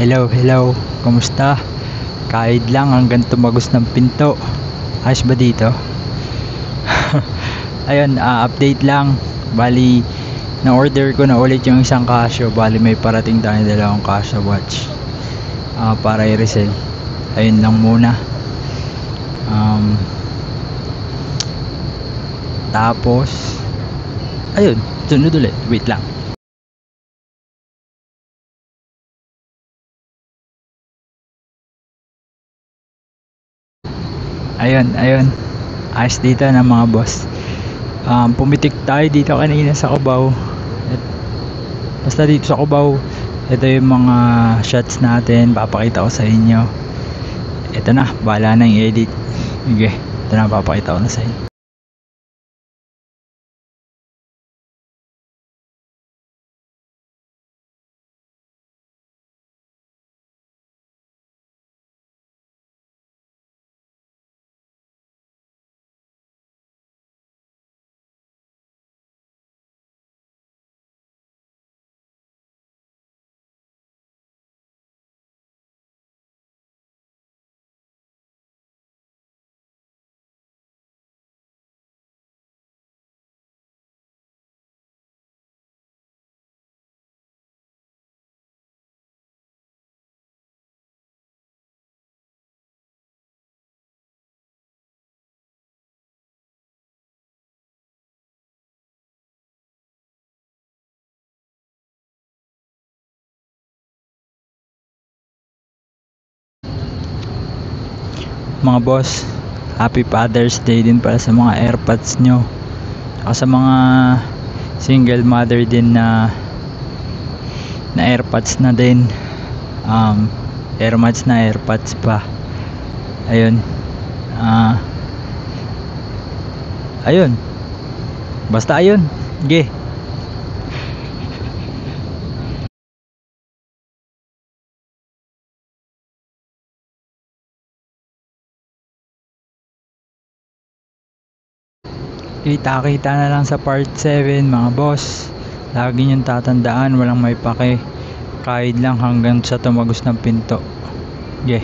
Hello, hello. Kumusta? Kahit lang hanggang tumagos ng pinto. Ayos ba dito? Ayun, update lang. Bali, na-order ko na ulit yung isang Casio. Bali, may parating tayong dalawang Casio watch. Para i-resell. Ayun lang muna. Tapos, ayun, sunod ulit. Wait lang. Ayun. Ayos dito ng mga boss. Pumitik tayo dito kanina sa Cubao. Basta dito sa Cubao, ito yung mga shots natin. Papakita ko sa inyo. Ito na, bahala na yung edit. Sige, ito na, papakita ko na sa inyo. Mga boss, happy Father's Day din para sa mga AirPods nyo, at sa mga single mother din na AirPods na din. AirMods na AirPods pa. Ayun. Ayun. Basta ayun. Sige. Kita-kita na lang sa part 7 mga boss. Lagi niyong tatandaan, walang may pake. Kahit lang hanggang sa tumagos ng pinto. Okay.